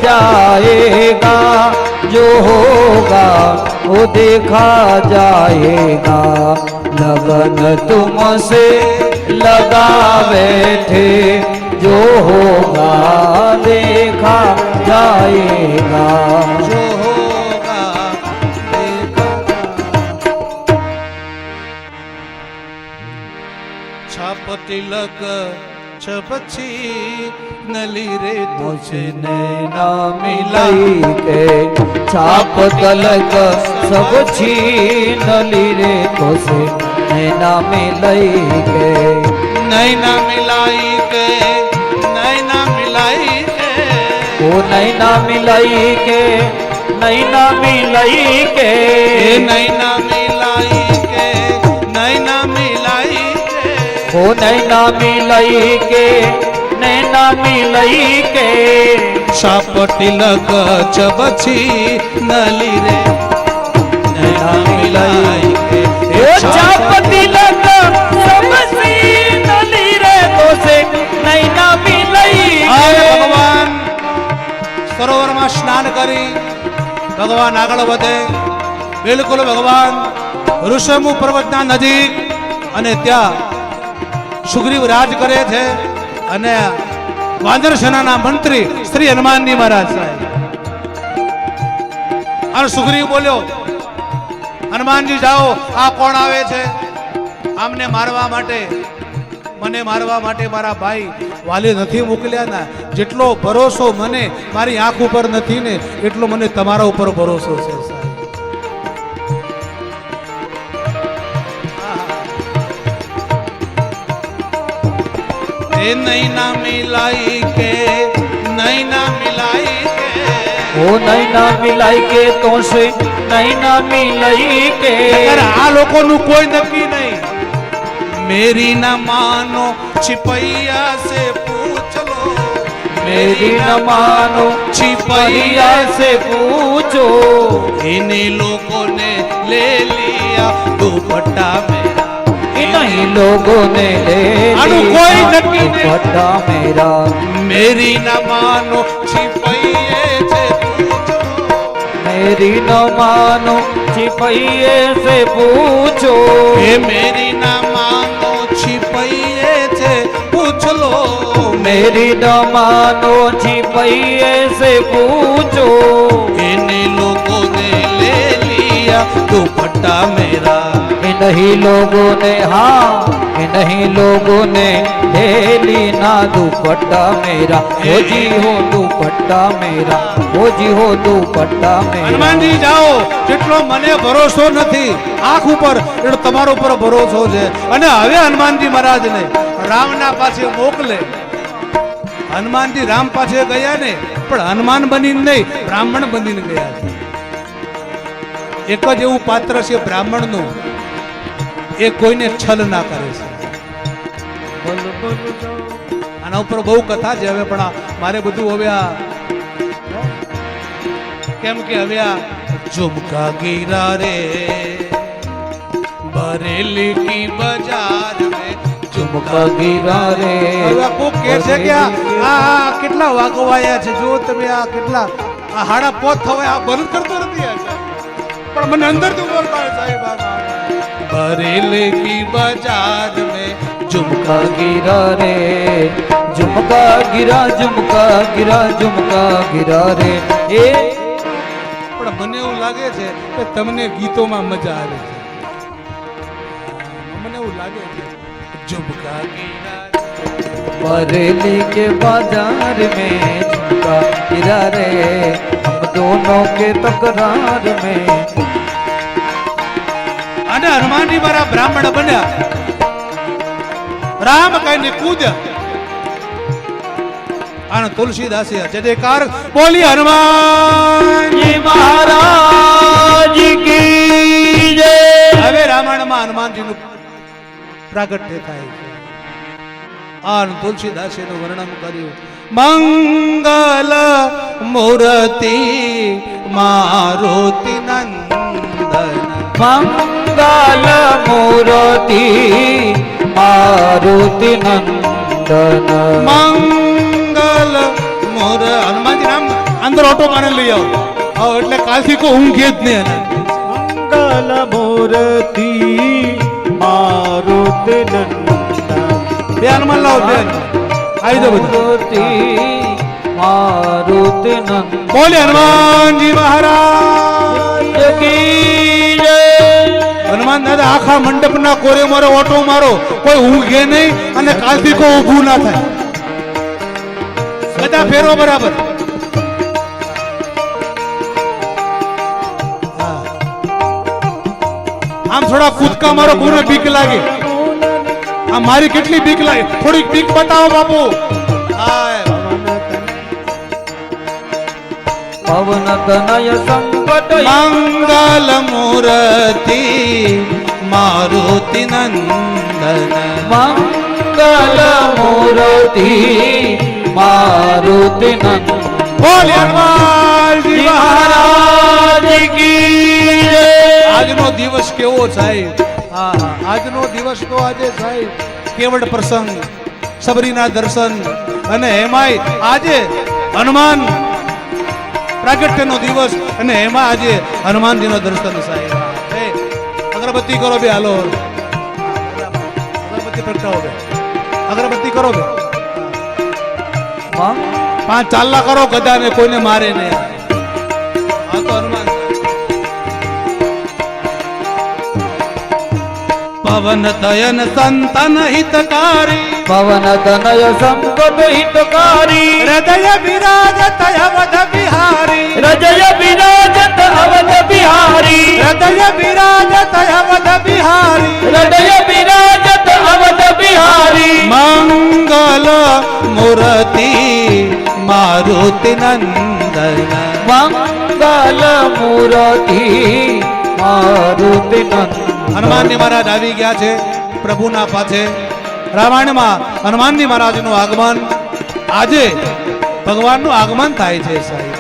जाएगा, जो होगा वो देखा जाएगा। लगन तुमसे लगा बैठे, जो होगा देखा जाएगा। जो होगा देखा जाएगा। छाप तिलक छपछी नली रे तुझे नैना मिलाई के, छाप तलक सब छीन ली रे तुझे नैना मिलाई के। नैना मिलाई के, नैना मिलाई के, ओ नैना मिलाई के, नैना मिलाई के, नैना मिलाई के, नैना मिलाई के, ओ नैना मिलाई के, नैना मिलाई के। छाप तिलक छपछी नली रे नैना मिलाई के। ओ छाप तिलक सब छीन ली रे तुझे नैना मिलाई के। भगवान सरोवर में स्नान करी भगवान आगळ વધે બિલકુલ ભગવાન ઋષભમુખ પર્વતના નજીક અને ત્યાં સુગ્રીવ રાજ કરે છે અને વાનર સેનાના મંત્રી શ્રી હનુમાનજી મહારાજ સાહેબ અને સુગ્રીવ બોલ્યો હનુમાનજી જાઓ આ કોણ આવે છે આમને મારવા માટે મને મારવા માટે મારા ભાઈ વાલી નથી મોકલ્યા ના જેટલો ભરોસો મને મારી આંખ ઉપર નથી ને એટલો મને તમારા ઉપર ભરોસો છે એ નૈના મિલાઈ કે નૈના મિલાઈ કે ओ नैना मिलाई के तो से नैना मिलाई के। આ લોકોનું કોઈ નક્કી નહીં मेरी न मानो छिपैया से पूछ लो मेरी न मानो छिपैया से पूछो। इन्हीं लोगों ने ले लिया दुपट्टा मेरा इन्हीं लोगों ने ले कोई लिया नक्की नहीं। दुपट्टा मेरा। मेरी न मानो छिपैये से पूछ लो मेरी न मानो छिपैये से पूछो। ये मेरी न मानो छिपैये से पूछ लो मेरी न मानो छिपैये से पूछो। इन लोगों ने ले लिया दुपट्टा मेरा इन्हीं लोगों ने हाँ इन्हीं लोगों ने ले ली ना दुपट्टा मेरा। हो जी हो दुपट्टा मेरा, हो जी हो दुपट्टा मेरा। હનુમાનજી જાઓ જેટલો મને ભરોસો નથી આંખ ઉપર એટલો તમારો ઉપર ભરોસો છે અને હવે હનુમાનજી મહારાજને રામના પાસે મોકલે હનુમાનજી રામ પાસે ગયા ને પણ હનુમાન બનીને નહીં બ્રાહ્મણ બનીને ગયા છે એક જ એવું પાત્ર છે બ્રાહ્મણનું એ કોઈને છલ ના કરે છે આના ઉપર બહુ કથા છે હવે પણ મારે બધું હવે આ કેમ કે હવે આ झुमका गिरा रे बरेली की बाजार में झुमका गिरा रे। હવે કોક કહે છે કે આ કેટલા વાગવાયા છે જો તમે આ કેટલા આ હાડા પોત થવાય આ બંધ કરતો નથી આ પણ મને અંદરથી બોલતા સાહેબ बरेली की बाजार में झुमका गिरा रे, झुमका गिरा झुमका गिरा झुमका गिरा रे। ए પણ મને એવું લાગે છે કે તમને ગીતોમાં મજા આવે છે મને એવું લાગે છે झुमका गिरा बरेली के बाजार में झुमका गिरा रे, हम दोनों के तकरार में। અને હનુમાનજી મારા બ્રાહ્મણ બન્યા રામ કહીને કૂદ્યા અને તુલસીદાસે જય જયકાર બોલી હનુમાન जी महाराज की जय। હવે રામાયણમાં હનુમાનજીનું પ્રાગટ્ય થાય છે આ તુલસીદાસેનું વર્ણન કર્યું મંગલ મૂર્તિ મારુતિ નંદન मंगल मूर्ति मारुति नंदन। મંગલ મોર હનુમાનજી નામ અંદર ઓટો મારે લઈ આવો. હા એટલે કાલથી કોઈ ઊંઘે જ નહીં એને. મંગલ મૂર્તિ મારુતિ નંદન. બે હનુમાન લાવો બે. આવી જાઓ બધા. મારુતિ મારુતિ નંદ બોલે હનુમાનજી મહારાજ કી જય. હનુમાન દાદા આખા મંડપના કોરે મારો ઓટો મારો, કોઈ ઊંઘે નહીં અને કાલથી કોઈ ઊભું ના થાય. બધા ફેરો બરાબર. હા. આમ થોડા કૂદકા મારો, કોને બીક લાગે? આ મારી કેટલી બીક લાગે, થોડીક બીક બતાવો બાપુ. હા. પવન તનય સંકટ મંગલ મૂર્તિ મારુતિ નંદન. મંગલ મૂર્તિ મારુતિ નંદ બોલે હનુમાનજી મહારાજ કી જય. આજનો દિવસ કેવો સાહેબ? હા, આજનો દિવસ તો આજે સાહેબ કેવળ પ્રસંગ, સબરીના દર્શન અને એમાંય આજે હનુમાન પ્રાગટ્યનો દિવસ અને એમાં આજે હનુમાનજીનો દર્શન સાહેબ. એ અગરબત્તી કરો બે, હાલો અગરબત્તી પ્રગટાવો બે, અગરબત્તી કરો બે. પાંચ ચાલલા કરો, ગદાને કોઈને મારે નહીં. હા તો હનુમાન. પવન તયન સંતન હિતકારી, પવન તનય સંકટ હિતકારી હૃદય વિરાજત અવધ બિહારી, હૃદય વિરાજત અવધ બિહારી, હૃદય વિરાજત અવધ બિહારી, હૃદય વિરાજત અવધ બિહારી. મંગલ મૂર્તિ મારુતિ નંદન. મંગલ મૂર્તિ મારુતિ નંદ. હનુમાનજી મહારાજ આવી ગયા છે પ્રભુના પાછે. રામાયણમાં હનુમાનજી મહારાજનું આગમન, આજે ભગવાનનું આગમન થાય છે સાહેબ.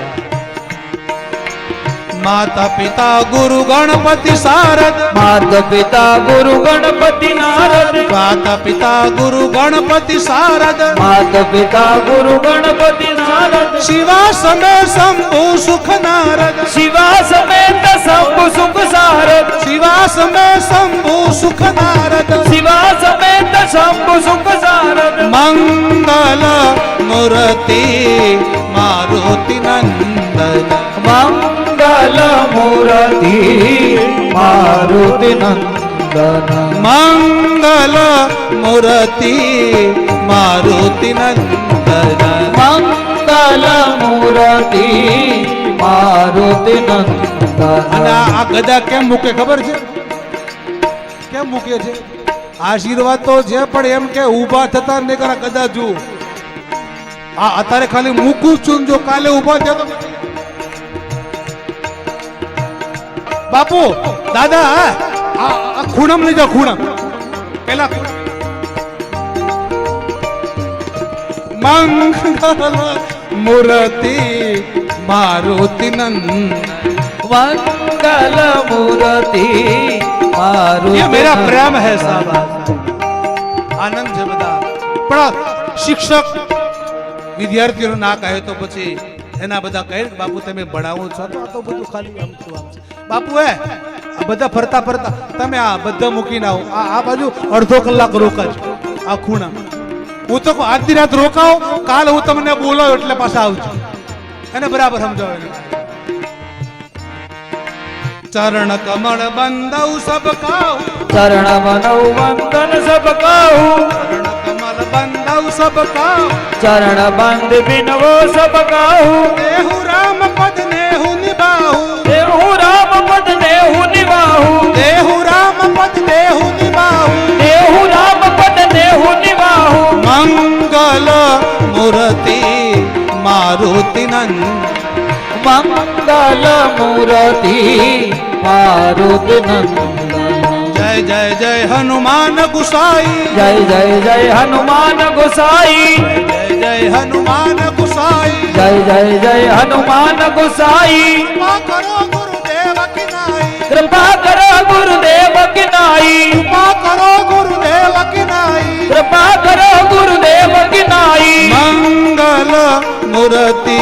માતા પિતા ગુરુ ગણપતિ શારદ, માતા પિતા ગુરુ ગણપતિ નારદ, માતા પિતા ગુરુ ગણપતિ શારદ, માતા પિતા ગુરુ ગણપતિ નારદ, શિવા સમે શંભુ સુખ નારદ, શિવા સમેત શંભુ સુખ સારદ, શિવા સમે શંભુ સુખ નારદ. શિવા સમેત શંભુ સુખ સારદ. મંગલ મૂર્તિ મારુતિ નંદન. મંગલ મૂર્તિ મારુતિ નંદન. મંગલ મૂર્તિ મારુતિ નંદન. મંગલ મૂર્તિ મારુતિ અને નંદન. આ ગદા કેમ મૂકે ખબર છે? કેમ મૂકે છે? આશીર્વાદ તો છે પણ એમ કે ઊભા થતા ને કરા ગદા જુઓ. આ અત્યારે ખાલી મૂકું છું, જો કાલે ઊભા થયા તો બાપુ દાદા આ ખૂણમ લઈ જાઓ, ખૂણમ પેલા મંગલ મૂર્તિ મારુતિ નંદન. મંગલ મૂર્તિ મારુતિ ये मेरा नंदन. प्रेम है साहब. આનંદ છે બધા. પણ શિક્ષક વિદ્યાર્થીઓ ના કહે તો પછી એના બધા કહે કે બાપુ તમે ભણાવો છો તો આ તો બધું ખાલી આમ છું આમ છે. બાપુ આ બધા ફરતા ફરતા તમે આ બધા મૂકીને આવો, આ બાજુ અડધો કલાક રોકાજો આ ખૂણા. હું તો આજની રાત રોકાવ, કાલ હું તમને બોલાવ એટલે પાછા આવજો. એને બરાબર સમજાવે. ચરણ કમળ બંદૌ સબ કાહુ, ચરણ મનૌ વંદન સબ કહું, ચરણ કમલ બંદૌ સબ કાહુ, ચરણ બંધ બિનવો સબ કહું. દેહુ રામ પદ નેહુ નિબાહુ, દેહુ રામ પદ દેહુ નિવાહુ, દેહુ રામ પદ દેહુ નિબાહુ. દેહુ રામ પદ દેહુ નિવાહુ. મંગલ મૂર્તિ મારુતિ નંદન. મંગલ મૂર્તિ મારુતિ નંદન. જય જય જય હનુમાન ગુસાઈ, જય જય જય હનુમાન ગોસાઈ, જય જય હનુમાન ગુસાઈ. જય જય જય હનુમાન ગોસાઈ. કૃપા કરો ગુરુદેવ કિનાઈ, કૃપા કરો ગુરુદેવ કિનાઈ, કૃપા કરો ગુરુદેવ કિનાઈ. કૃપા કરો ગુરુદેવ કિનાઈ. મંગલ મૂર્તિ